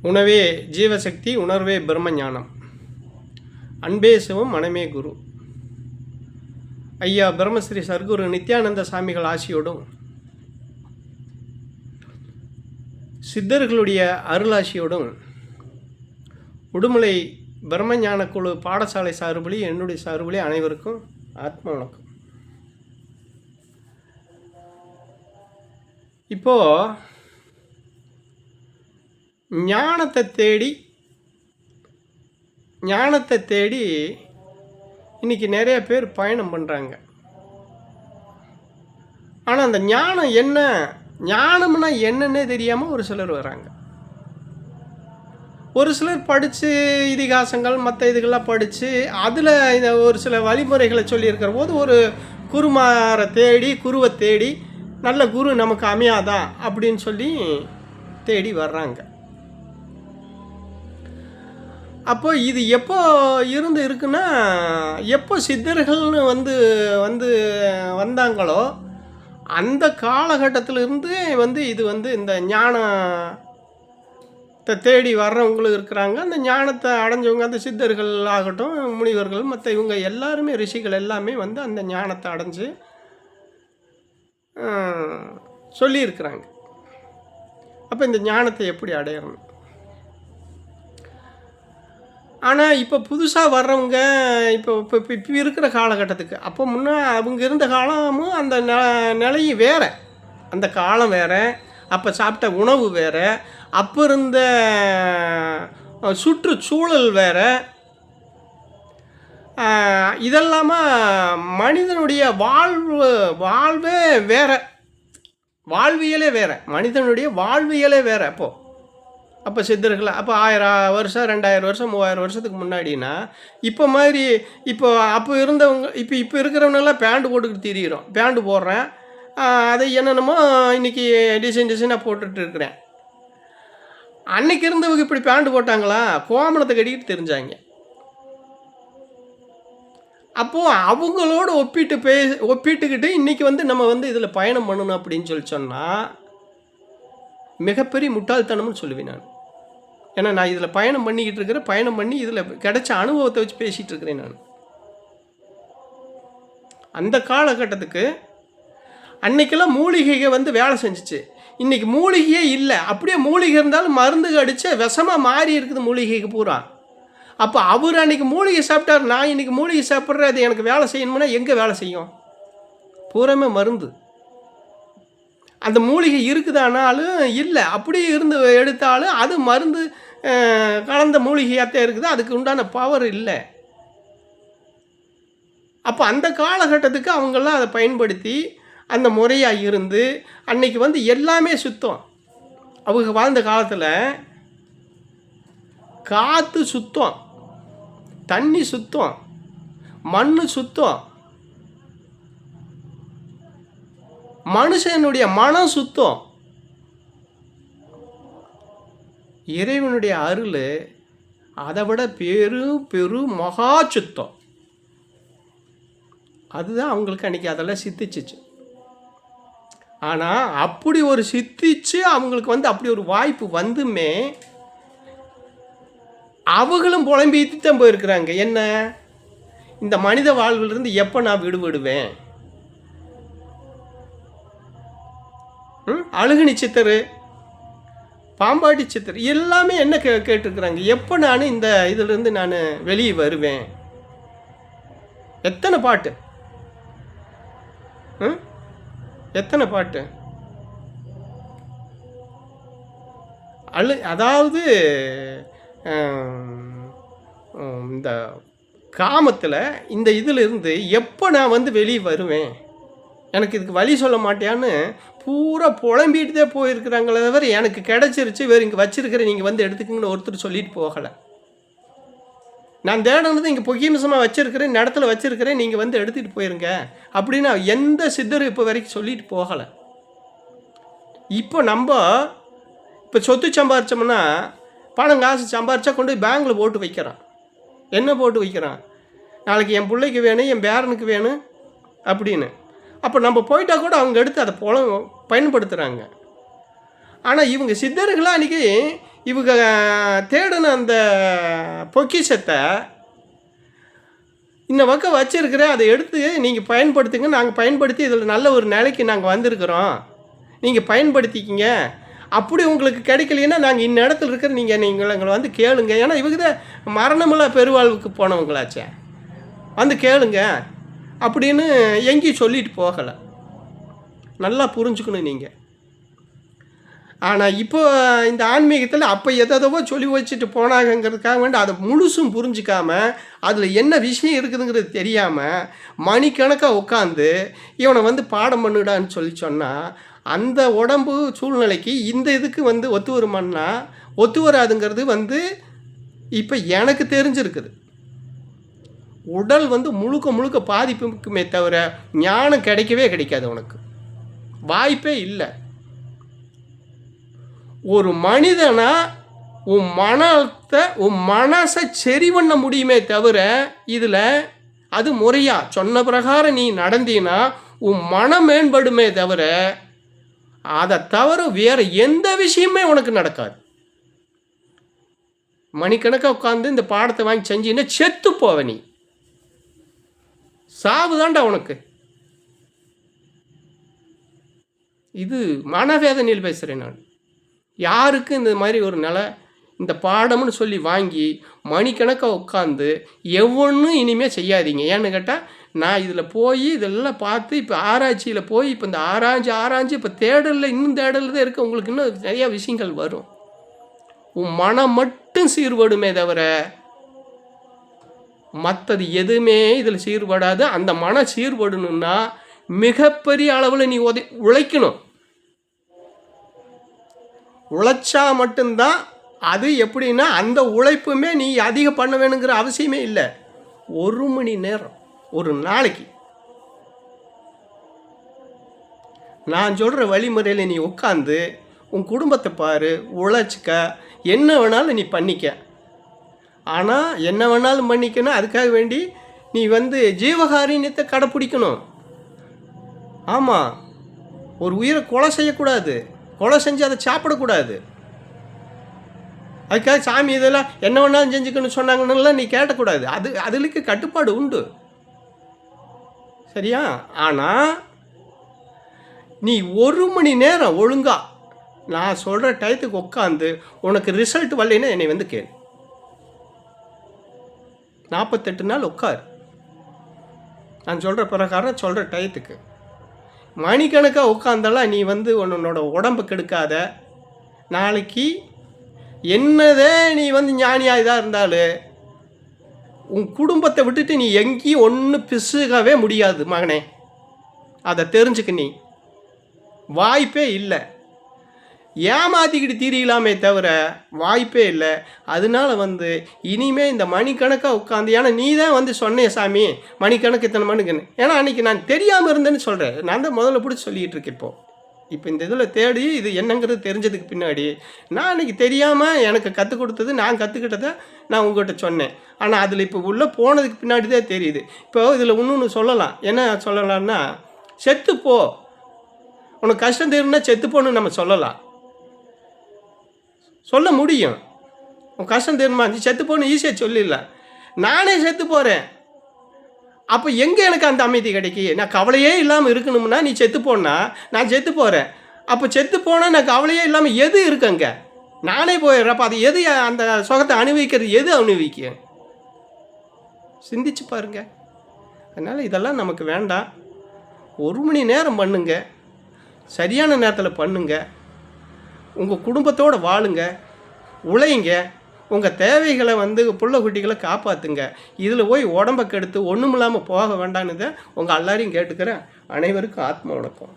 உணவே ஜீவசக்தி, உணர்வே பிரம்மஞானம். அன்பே சிவம், மனமே குரு. ஐயா பிரம்மஸ்ரீ சர்க்குரு நித்யானந்த சாமிகள் ஆசியோடும் சித்தர்களுடைய அருளாசியோடும் உடுமலை பிரம்மஞான குழு பாடசாலை சார்புலி, என்னுடைய சார்புலி அனைவருக்கும் ஆத்ம வணக்கம். இப்போது ஞானத்தை தேடி இன்றைக்கி நிறைய பேர் பயணம் பண்ணுறாங்க. ஆனால் அந்த ஞானம் என்ன, ஞானம்னா என்னன்னே தெரியாமல் ஒரு சிலர் வராங்க. ஒரு சிலர் படித்து இதிகாசங்கள் மற்ற இதுகள்லாம் படித்து அதில் இந்த ஒரு சில வழிமுறைகளை சொல்லியிருக்கிற போது ஒரு குருமாரை தேடி, குருவை தேடி நல்ல குரு நமக்கு அமையாதா அப்படின்னு சொல்லி தேடி வர்றாங்க. அப்போ இது எப்போ இருக்குன்னா, எப்போ சித்தர்கள்னு வந்தாங்களோ அந்த காலகட்டத்திலிருந்து இது இந்த ஞானத்தை தேடி வர்றவங்களும் இருக்கிறாங்க. அந்த ஞானத்தை அடைஞ்சவங்க, அந்த சித்தர்கள் ஆகட்டும், முனிவர்கள், மற்ற இவங்க எல்லாருமே, ரிஷிகள் எல்லாமே அந்த ஞானத்தை அடைஞ்சு சொல்லியிருக்கிறாங்க. அப்போ இந்த ஞானத்தை எப்படி அடையணும்? ஆனால் இப்போ புதுசாக வர்றவங்க இப்போ இருக்கிற காலகட்டத்துக்கு, அப்போ முன்னே அவங்க இருந்த காலமும் அந்த நிலையும் வேறு, அந்த காலம் வேறு, அப்போ சாப்பிட்ட உணவு வேறு, அப்போ இருந்த சுற்றுச்சூழல் வேறு. இதெல்லாமல் மனிதனுடைய வாழ்வே வேறு, வாழ்வியலே வேறு, மனிதனுடைய வாழ்வியலே வேறு. அப்போ சித்தர்கள் அப்போ 1000 வருஷம், 2000 வருஷம், 3000 வருஷத்துக்கு முன்னாடினா இப்போ மாதிரி அப்போ இருந்தவங்க இப்போ இருக்கிறவங்கெல்லாம் பேண்ட் போட்டுக்கிட்டு திரிகிறோம். பேண்டு போடுறேன், அதை என்னென்னமோ இன்றைக்கி டிசைனாக போட்டுட்டு இருக்கிறேன். அன்றைக்கி இருந்தவங்க இப்படி பேண்டு போட்டாங்களா? கோமணத்தை கட்டிக்கிட்டு தெரிஞ்சாங்க. அப்போது அவங்களோடு ஒப்பிட்டுக்கிட்டு இன்றைக்கி நம்ம இதில் பயணம் பண்ணணும் அப்படின்னு சொன்னால் மிகப்பெரிய முட்டாள்தனம்னு சொல்லுவேன் நான். ஏன்னா நான் இதில் பயணம் பண்ணிக்கிட்டு இருக்கிறேன், பயணம் பண்ணி இதில் கிடைச்ச அனுபவத்தை வச்சு பேசிகிட்டு இருக்கிறேன் நான். அந்த காலகட்டத்துக்கு அன்னைக்கெல்லாம் மூலிகைகள் வேலை செஞ்சிச்சு. இன்றைக்கி மூலிகையே இல்லை. அப்படியே மூலிகை இருந்தாலும் மருந்து அடித்து விஷமாக மாறி இருக்குது மூலிகைக்கு பூரா. அப்போ அவர் அன்றைக்கி மூலிகை சாப்பிட்டார், நான் இன்றைக்கி மூலிகை சாப்பிட்றேன், அது எனக்கு வேலை செய்யணும்னா எங்கே வேலை செய்யும்? பூராமே மருந்து. அந்த மூலிகை இருக்குதானாலும் இல்லை, அப்படியே எடுத்தாலும் அது மருந்து கலந்த மூலிகையாகத்தான் இருக்குது, அதுக்கு உண்டான பவர் இல்லை. அப்போ அந்த காலகட்டத்துக்கு அவங்கெல்லாம் அதை பயன்படுத்தி அந்த முறையாக இருந்து அன்னைக்கு எல்லாமே சுத்தம். அவங்க வாழ்ந்த காலத்தில் காற்று சுத்தம், தண்ணி சுத்தம், மண் சுத்தம், மனுஷனுடைய மனம் சுத்தம். இறைவனுடைய அருள் அதை விட பெரும் மகா சுத்தம். அதுதான் அவங்களுக்கு அன்றைக்கி அதெல்லாம் சித்திச்சிச்சு. ஆனால் அப்படி ஒரு சித்திச்சு அவங்களுக்கு அப்படி ஒரு வாய்ப்பு வந்துமே அவங்களும் புலம்பிட்டு தான் போயிருக்கிறாங்க. என்ன, இந்த மனித வாழ்விலிருந்து எப்போ நான் விடுபடுவேன்? அழுகுனி சித்தர், பாம்பாட்டி சித்தர் எல்லாமே என்ன கேட்டுருக்குறாங்க, எப்போ நான் இந்த இதிலிருந்து நான் வெளியே வருவேன்? எத்தனை பாட்டு, எத்தனை பாட்டு. அதாவது இந்த காமத்தில் இந்த இதிலிருந்து எப்போ நான் வெளியே வருவேன், எனக்கு இதுக்கு வழி சொல்ல மாட்டேன்னு பூரா புலம்பிகிட்டே போயிருக்கிறாங்களே தவிர எனக்கு கிடச்சிருச்சு, வேறு இங்கே வச்சுருக்கிறேன், நீங்கள் எடுத்துக்கிங்கன்னு ஒருத்தர் சொல்லிட்டு போகலை. நான் தேடனது இங்கே பொக்கியம்சமாக வச்சுருக்கிறேன், இடத்துல வச்சுருக்கிறேன், நீங்கள் எடுத்துகிட்டு போயிருங்க அப்படின்னு எந்த சித்தரும் இப்போ வரைக்கும் சொல்லிட்டு போகலை. இப்போ சொத்து சம்பாரித்தோம்னா, பணம் காசு சம்பாரித்தா கொண்டு போய் பேங்கில் போட்டு வைக்கிறான். என்ன போட்டு வைக்கிறான்? நாளைக்கு என் பிள்ளைக்கு வேணும், என் பேரனுக்கு வேணும் அப்படின்னு. அப்போ நம்ம போயிட்டா கூட அவங்க எடுத்து அதை பயன்படுத்துகிறாங்க. ஆனால் இவங்க சித்தர்களாக அன்றைக்கி இவங்க தேடின அந்த பொக்கிஷத்தை இந்த பக்கம் வச்சுருக்கிறேன், அதை எடுத்து நீங்கள் பயன்படுத்துங்க, நாங்கள் பயன்படுத்தி இதில் நல்ல ஒரு நிலைக்கு நாங்கள் வந்திருக்கிறோம், நீங்கள் பயன்படுத்திக்கிங்க. அப்படி உங்களுக்கு கிடைக்கலைன்னா நாங்கள் இந்த இடத்துல இருக்கிற நீங்கள் எங்களை வந்து கேளுங்க. ஏன்னா இவங்க தான் மரணமில்லா பெருவாழ்வுக்கு போனவங்களாச்சே, வந்து கேளுங்க அப்படின்னு எங்கேயும் சொல்லிட்டு போகலை. நல்லா புரிஞ்சுக்கணும் நீங்கள். ஆனால் இப்போ இந்த ஆன்மீகத்தில் அப்போ எதோ சொல்லி வச்சுட்டு போனாங்கங்கிறதுக்காக வேண்டி அதை முழுசும் புரிஞ்சிக்காமல் அதில் என்ன விஷயம் இருக்குதுங்கிறது தெரியாமல் மணிக்கணக்காக உட்காந்து இவனை வந்து பாடம் பண்ணுடான்னு சொன்னால் அந்த உடம்பு சூழ்நிலைக்கு இந்த இதுக்கு வந்து ஒத்து வருமானா ஒத்து வராதுங்கிறது வந்து இப்போ எனக்கு தெரிஞ்சிருக்குது. உடல் வந்து முழுக்க முழுக்க பாதிப்புக்குமே தவிர ஞானம் கிடைக்கவே கிடைக்காது, உனக்கு வாய்ப்பே இல்லை. ஒரு மனிதனா உன் மனசை சரி பண்ண முடியுமே தவிர இதில் அது முறையா சொன்ன பிரகாரம் நீ நடந்தீன்னா உன் மனம் மேம்படுமே தவிர அதை தவிர வேறு எந்த விஷயமே உனக்கு நடக்காது. மணிக்கணக்காக உட்காந்து இந்த பாடத்தை வாங்கி செஞ்சீங்கன்னா செத்து போவ, நீ சாவுதான்டா உனக்கு. இது மனவேதனையில் பேசுகிறேன் நான். யாருக்கு இந்த மாதிரி ஒரு நிலை இந்த பாடம்னு சொல்லி வாங்கி மணிக்கணக்காக உட்காந்து எவ்வொன்றும் இனிமேல் செய்யாதீங்க. ஏன்னு கேட்டால் நான் இதில் போய் இதெல்லாம் பார்த்து இப்போ ஆராய்ச்சியில் போய் இப்போ இந்த ஆராய்ச்சி இப்போ தேடலில் இன்னும் தேடலில் தான் இருக்க. உங்களுக்கு இன்னும் நிறையா விஷயங்கள் வரும். உன் மனம் மட்டும் சீர்படுமே தவிர மற்றது எதுவுமே இதில் சீர்படாது. அந்த மனம் சீர்படணுன்னா மிகப்பெரிய அளவில் நீ உழைக்கணும். உழைச்சா மட்டும்தான் அது. எப்படின்னா அந்த உழைப்புமே நீ அதிகம் பண்ண வேணுங்கிற அவசியமே இல்லை. 1 மணி நேரம் ஒரு நாளைக்கு நான் சொல்கிற வழிமுறையில் நீ உட்காந்து உன் குடும்பத்தை பாரு, உழைச்சிக்க, என்ன வேணாலும் நீ பண்ணிக்க. ஆனால் என்ன வேணாலும் பண்ணிக்கணும், அதுக்காக வேண்டி நீ வந்து ஜீவகாருண்யத்தை கடைப்பிடிக்கணும். ஆமாம், ஒரு உயிரை கொலை செய்யக்கூடாது, கொலை செஞ்சு அதை சாப்பிடக்கூடாது. அதுக்காக சாமி இதெல்லாம் என்ன வேணாலும் செஞ்சுக்கணும்னு சொன்னாங்கன்னெல்லாம் நீ கேட்டக்கூடாது. அதுக்கு கட்டுப்பாடு உண்டு, சரியா? ஆனால் நீ 1 மணி நேரம் ஒழுங்கா நான் சொல்கிற டயத்துக்கு உட்காந்து உனக்கு ரிசல்ட் வரலைன்னா என்னை வந்து கேளு. 48 நாள் உட்கார், நான் சொல்கிற பிரகாரம் சொல்கிற டயத்துக்கு. மணிக்கணக்காக உட்காந்தாலாம் நீ வந்து உன்னோட உடம்பு கெடுக்காத. நாளைக்கு என்னதே நீ வந்து ஞானியாக இதாக இருந்தாலும் உன் குடும்பத்தை விட்டுட்டு நீ எங்கேயும் ஒன்றும் பிசுகவே முடியாது மகனே. அதை தெரிஞ்சுக்க, நீ வாய்ப்பே இல்லை. ஏமாற்றிக்கிட்டு தீரியலாமே தவிர வாய்ப்பே இல்லை. அதனால வந்து இனிமே இந்த மணிக்கணக்காக உட்காந்து, ஏன்னா நீ தான் வந்து சொன்னேன் சாமி மணிக்கணக்கு இத்தனை மணிக்குன்னு. ஏன்னா அன்றைக்கி நான் தெரியாமல் இருந்தேன்னு சொல்கிறேன். நான் தான் முதல்ல பிடிச்சி சொல்லிகிட்டு இருக்கேன். இப்போ இந்த இதில் தேடி இது என்னங்கிறது தெரிஞ்சதுக்கு பின்னாடி நான் அன்றைக்கி தெரியாமல் எனக்கு கற்றுக் கொடுத்தது, நான் கற்றுக்கிட்டதை நான் உங்கள்கிட்ட சொன்னேன். ஆனால் அதில் இப்போ உள்ளே போனதுக்கு பின்னாடி தான் தெரியுது. இப்போ இதில் இன்னொன்று சொல்லலாம். என்ன சொல்லலாம்னா, செத்துப்போ, உனக்கு கஷ்டம் தீருன்னா செத்துப்போன்னு நம்ம சொல்லலாம், சொல்ல முடியும். உன் கஷ்டம் தீருமா நீ செத்துப்போன்னு ஈஸியாக சொல்லிடலாம். நானே செத்து போகிறேன், அப்போ எங்கே எனக்கு அந்த அமைதி கிடைக்கி? நான் கவலையே இல்லாமல் இருக்கணும்னா நீ செத்து போனா நான் செத்து போகிறேன். அப்போ செத்து போனால் நான் கவலையே இல்லாமல் எது இருக்குங்க? நானே போயிடுறேன். அப்போ அது எது அந்த சுகத்தை அனுபவிக்கிறது? எது அனுபவிக்க? சிந்திச்சு பாருங்க. அதனால் இதெல்லாம் நமக்கு வேண்டாம். 1 மணி நேரம் பண்ணுங்க, சரியான நேரத்தில் பண்ணுங்க, உங்கள் குடும்பத்தோடு வாழுங்க, உழைங்க, உங்கள் தேவைகளை வந்து புள்ள குட்டிகளை காப்பாற்றுங்க. இதில் போய் உடம்பை கெடுத்து ஒன்றும் இல்லாமல் போக வேண்டான்னு தான் உங்கள் எல்லாரையும் கேட்டுக்கிறேன். அனைவருக்கும் ஆத்ம வணக்கம்.